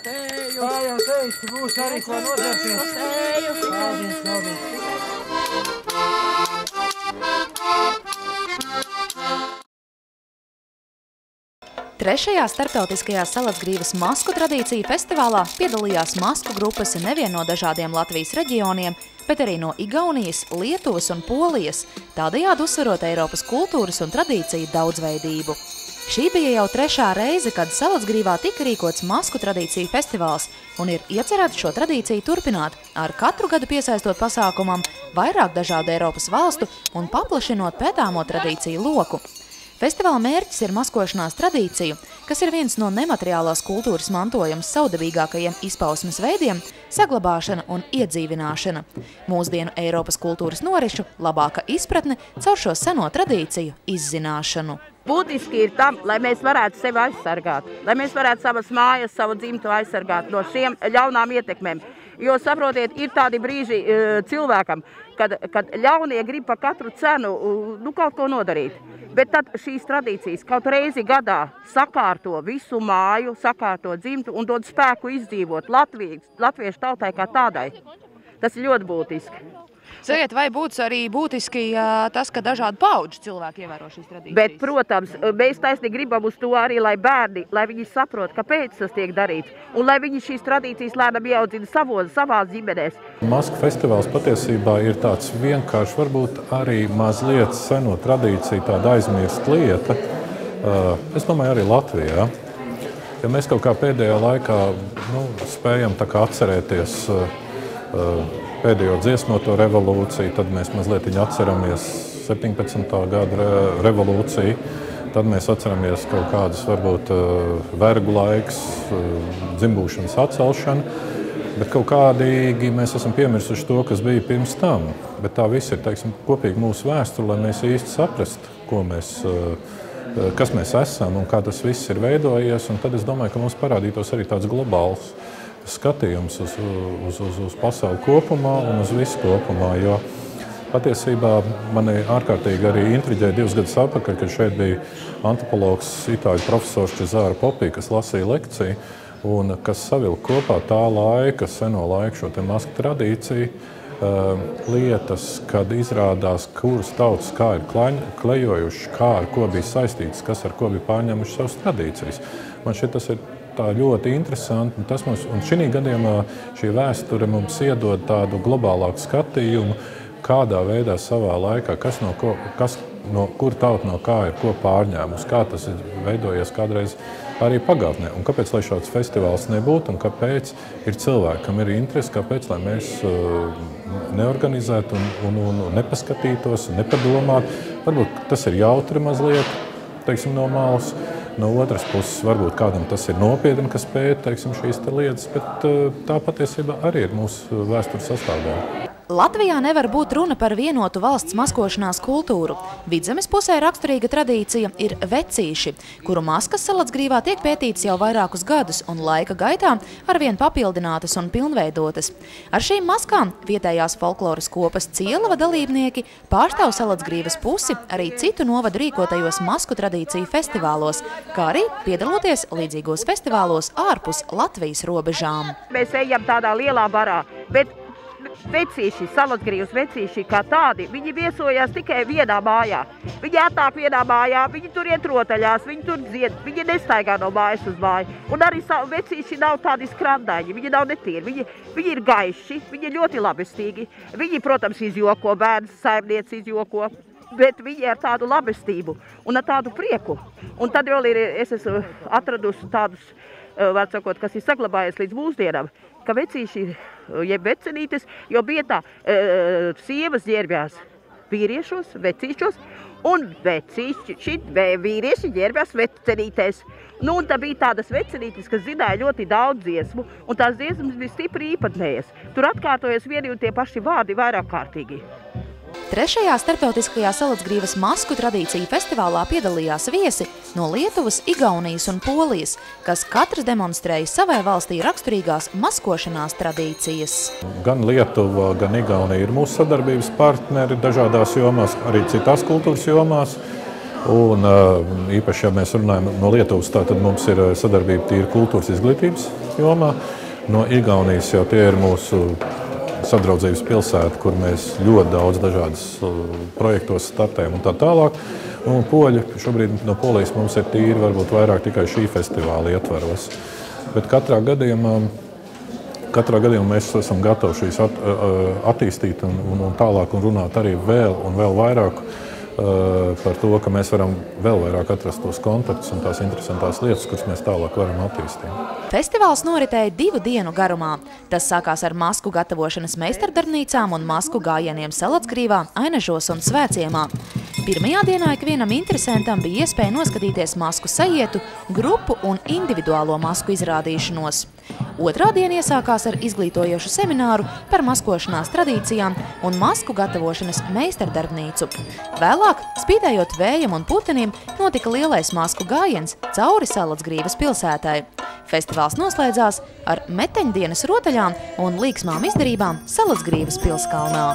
Kā jau teicu, būs arī ko nodarties. Paldies, paldies. Trešajā starptautiskajā Salacgrīvas masku tradīciju festivālā piedalījās masku grupas nevien no dažādiem Latvijas reģioniem, bet arī no Igaunijas, Lietuvas un Polijas, tādējādi uzsverot Eiropas kultūras un tradīciju daudzveidību. Šī bija jau trešā reize, kad Salacgrīvā tika rīkots masku tradīciju festivāls un ir iecerēts šo tradīciju turpināt, ar katru gadu piesaistot pasākumam vairāk dažādu Eiropas valstu un paplašinot pētāmo tradīciju loku. Festivāla mērķis ir maskošanās tradīciju, kas ir viens no nemateriālās kultūras mantojuma saudabīgākajiem izpausmes veidiem, saglabāšana un iedzīvināšana. Mūsdienu Eiropas kultūras norišu labāka izpratne caur šo seno tradīciju izzināšanu. Būtiski ir tam, lai mēs varētu sevi aizsargāt, lai mēs varētu savas mājas, savu dzimtu aizsargāt no šiem ļaunām ietekmēm. Jo, saprotiet, ir tādi brīži cilvēkam, kad ļaunie grib par katru cenu kaut ko nodarīt. Bet tad šīs tradīcijas kaut reizi gadā sakārto visu māju, sakārto dzimtu un dod spēku izdzīvot latviešu tautai kā tādai. Tas ir ļoti būtiski. Sakiet, vai būtu arī būtiski tas, ka dažādu paudžu cilvēki ievēro šīs tradīcijas? Bet, protams, mēs taisnīgi gribam uz to arī, lai bērni, lai viņi saprot, kāpēc tas tiek darīts, un lai viņi šīs tradīcijas lēnām ieaudzina savās ģimenēs. Masku festivāls patiesībā ir tāds vienkārši, varbūt arī mazliet seno tradīciju, tāda aizmirsta lieta. Es domāju, arī Latvijā. Ja mēs kaut kā pēdējā laikā spējam tā kā atcerēties pēdējo dziesmoto revolūciju, tad mēs mazliet atceramies 17. gada revolūciju, tad mēs atceramies kaut kādus varbūt vergu laiks, dzimbūšanas atcelšanu, bet kaut kādīgi mēs esam piemirsuši to, kas bija pirms tam. Bet tā viss ir, teiksim, kopīgi mūsu vēsture, lai mēs īsti saprastu, kas mēs esam un kā tas viss ir veidojies, un tad es domāju, ka mums parādītos arī tāds globāls skatījums uz pasauli kopumā un uz visu kopumā, jo patiesībā mani ārkārtīgi arī intriģēja 2 gadus atpakaļ, kad šeit bija antropologs, itāļu profesors Cesare Popi, kas lasīja lekciju un kas savilka kopā tā laika, seno laiku šo te masku tradīciju, lietas, kad izrādās, kuras tautas kā ir klejojuši, kā ar ko bija saistītas, kas ar ko bija pārņēmuši savas tradīcijas. Man šeit tas ir tā ļoti interesanti, un šī gadījumā šī vēsture mums iedod tādu globālāku skatījumu, kādā veidā savā laikā, kur tauta no kā ir ko pārņēmusi, kā tas ir veidojies kādreiz arī pagātnē. Un kāpēc, lai šāds festivāls nebūtu, un kāpēc ir cilvēki, kam ir interesi, kāpēc, lai mēs neorganizētu un nepaskatītos, nepadomātu. Varbūt tas ir jautri mazliet, teiksim, no malas. No otras puses, varbūt kādam tas ir nopietni, kas pēta, teiksim, šīs lietas, bet tā patiesībā arī ir mūsu vēstures sastāvdaļa. Latvijā nevar būt runa par vienotu valsts maskošanās kultūru. Vidzemes pusē raksturīga tradīcija ir vecīši, kuru maskas Salacgrīvā tiek pētītas jau vairākus gadus un laika gaitā arvien papildinātas un pilnveidotas. Ar šīm maskām vietējās folkloras kopas Cielava dalībnieki pārstāv Salacgrīvas pusi arī citu novadu rīkotajos masku tradīciju festivālos, kā arī piedaloties līdzīgos festivālos ārpus Latvijas robežām. Mēs ejam tādā lielā barā, bet vecīši, Salacgrīvas vecīši kā tādi, viņi viesojās tikai vienā mājā. Viņi atnāk vienā mājā, viņi tur iet rotaļās, viņi tur dzied, viņi nestaigā no mājas uz māju. Un arī vecīši nav tādi skrandaini, viņi nav netīri, viņi ir gaiši, viņi ir ļoti labestīgi. Viņi, protams, izjoko, bērns, saimniec izjoko, bet viņi ar tādu labestību un ar tādu prieku. Un tad vēl es esmu atradusi tādus, var sakot, kas ir saglabājies līdz mūsdienām, ka vecīši, jeb vecenītes, jo bija tā, sievas ģērbjās vīriešos, vecīšos, un vīrieši ģērbjās vecenītēs. Nu, un tā bija tādas vecenītes, kas zināja ļoti daudz dziesmu, un tās dziesmas bija stipri īpatnējas. Tur atkārtojas vieni un tie paši vārdi vairāk kārtīgi. Trešajā starptautiskajā Salacgrīvas masku tradīciju festivālā piedalījās viesi no Lietuvas, Igaunijas un Polijas, kas katrs demonstrēja savai valstī raksturīgās maskošanās tradīcijas. Gan Lietuva, gan Igaunija ir mūsu sadarbības partneri dažādās jomās, arī citās kultūras jomās. Un īpaši, ja mēs runājam no Lietuvas, tad mums ir sadarbība tīri kultūras izglītības jomā. No Igaunijas jau tie ir mūsu sadraudzības pilsēta, kur mēs ļoti daudz dažādas projektos startējam un tā tālāk. Un poļi, šobrīd no Polijas mums ir tīri varbūt vairāk tikai šī festivāla ietvaros. Bet katrā gadījumā mēs esam gatavi šīs attīstīt un tālāk un runāt arī vēl un vēl vairāk par to, ka mēs varam vēl vairāk atrast tos kontaktus un tās interesantās lietas, kuras mēs tālāk varam attīstīt. Festivāls noritēja 2 dienu garumā. Tas sākās ar masku gatavošanas meistardarbnīcām un masku gājieniem Salacgrīvā, Ainežos un Svētciemā. Pirmajā dienā ikvienam interesantam bija iespēja noskatīties masku sajietu, grupu un individuālo masku izrādīšanos. Otrā diena iesākās ar izglītojošu semināru par maskošanās tradīcijām un masku gatavošanas meistardarbnīcu. Vēlāk, spīdējot vējam un putenim, notika lielais masku gājiens cauri Salacgrīvas pilsētai. Festivāls noslēdzās ar meteņdienas rotaļām un līksmām izdarībām Salacgrīvas pilskalnā.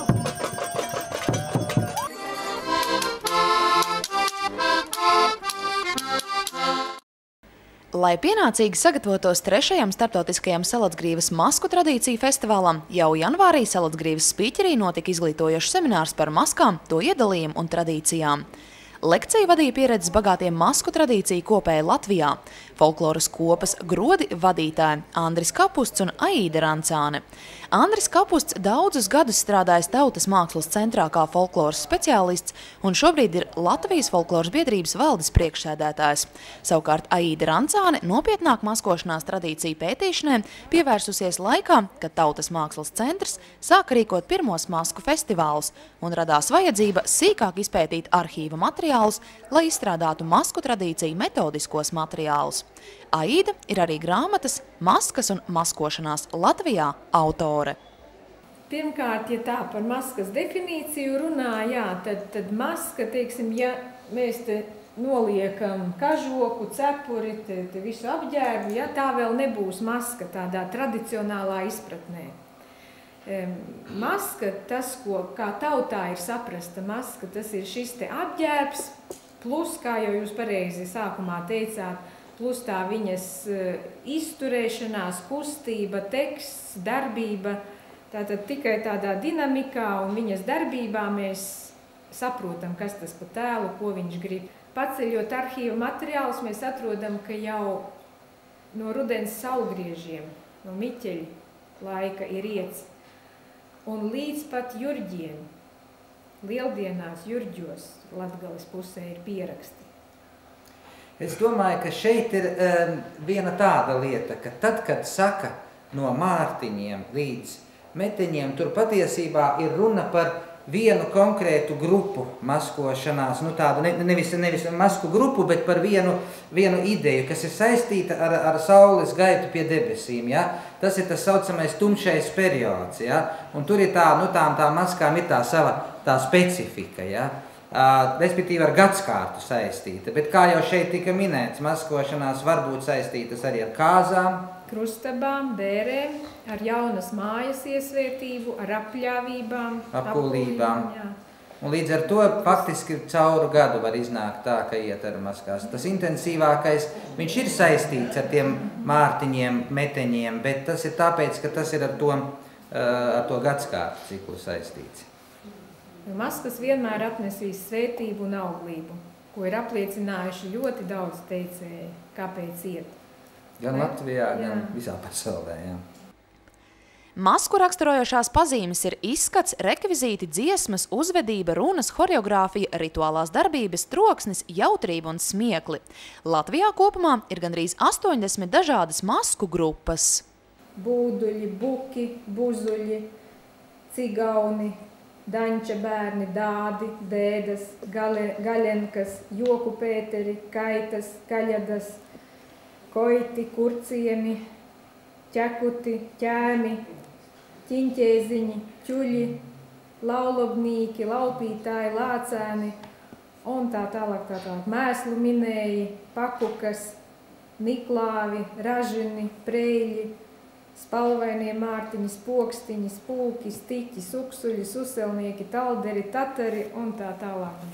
Lai pienācīgi sagatavotos 3. starptautiskajam Salacgrīvas masku tradīciju festivālam, jau janvārī Salacgrīvas spīķerī notika izglītojošs seminārs par maskām, to iedalījumu un tradīcijām. Lekciju vadīja pieredzes bagātiem masku tradīciju kopēji Latvijā. Folkloras kopas Grodi vadītāji Andris Kapusts un Aīda Rancāne. Andris Kapusts daudzus gadus strādājis Tautas mākslas centrā kā folkloras speciālists un šobrīd ir Latvijas folkloras biedrības valdes priekšsēdētājs. Savukārt Aīda Rancāne nopietnāk maskošanās tradīciju pētīšanai pievērsusies laikā, kad Tautas mākslas centrs sāka rīkot pirmos masku festivālus un radās vajadzība sīkāk izpētīt arhīva materiālus, lai izstrādātu masku tradīciju metodiskos materiālus. Aīda ir arī grāmatas Maskas un maskošanās Latvijā autore. Pirmkārt, ja tā par maskas definīciju runā, jā, tad maska, teiksim, ja mēs te noliekam kažoku, cepuri, te visu apģērbu, ja, tā vēl nebūs maska tādā tradicionālā izpratnē. Maska, tas, kā tautā ir saprasta maska, tas ir šis te apģērbs, plus, kā jau jūs pareizi sākumā teicāt, plus tā viņas izturēšanās, kustība, teksts, darbība. Tātad tikai tādā dinamikā un viņas darbībā mēs saprotam, kas tas pa tēlu, ko viņš grib. Paceļot arhīva materiālus, mēs atrodam, ka jau no rudens saulgriežiem, no Miķeļa laika ir iets. Un līdz pat jurģiem, lieldienās jurģos, Latgales pusē ir pieraksti. Es domāju, ka šeit ir viena tāda lieta, ka tad, kad saka no Mārtiņiem līdz meteņiem, tur patiesībā ir runa par vienu konkrētu grupu maskošanās, nu tādu nevis masku grupu, bet par vienu ideju, kas ir saistīta ar saules gaitu pie debesīm, ja? Tas ir tas saucamais tumšais periods, ja? Un tur ir tā, nu tām maskām ir tā sava specifika, ja? Respektīvi ar gadskārtu saistīta, bet kā jau šeit tika minēts, maskošanās var būt saistītas arī ar kāzām, krustabām, bērēm, ar jaunas mājas iesvētību, ar apļāvībām, apkūlībām. Un līdz ar to faktiski cauru gadu var iznākt tā, ka iet ar maskās. Tas intensīvākais, viņš ir saistīts ar tiem Mārtiņiem, meteņiem, bet tas ir tāpēc, ka tas ir ar to gadskārtu ciklu saistīts. Maskas vienmēr atnesīs svētību un auglību, ko ir apliecinājuši ļoti daudz teicēji, kāpēc iet. Gan Latvijā, gan visā pasaulē, jā. Masku raksturojošās pazīmes ir izskats, rekvizīti, dziesmas, uzvedība, runas, horeogrāfija, rituālās darbības, troksnis, jautrība un smiekli. Latvijā kopumā ir gandrīz 80 dažādas masku grupas. Būduļi, buki, buzuļi, cigauni, daņča bērni, dādi, dēdas, gaļenkas, joku pēteri, kaitas, kaļadas, koiti, kurciemi, ķekuti, ķēmi, ķiņķēziņi, ķuļi, laulobnīki, laupītāji, lācēni un tā tālāk, mēslu minēji, pakukas, niklāvi, ražini, preļi, spalvainie mārtiņi, spokstiņi, spūki, stiķi, suksuļi, suselnieki, talderi, tatari un tā tālāk.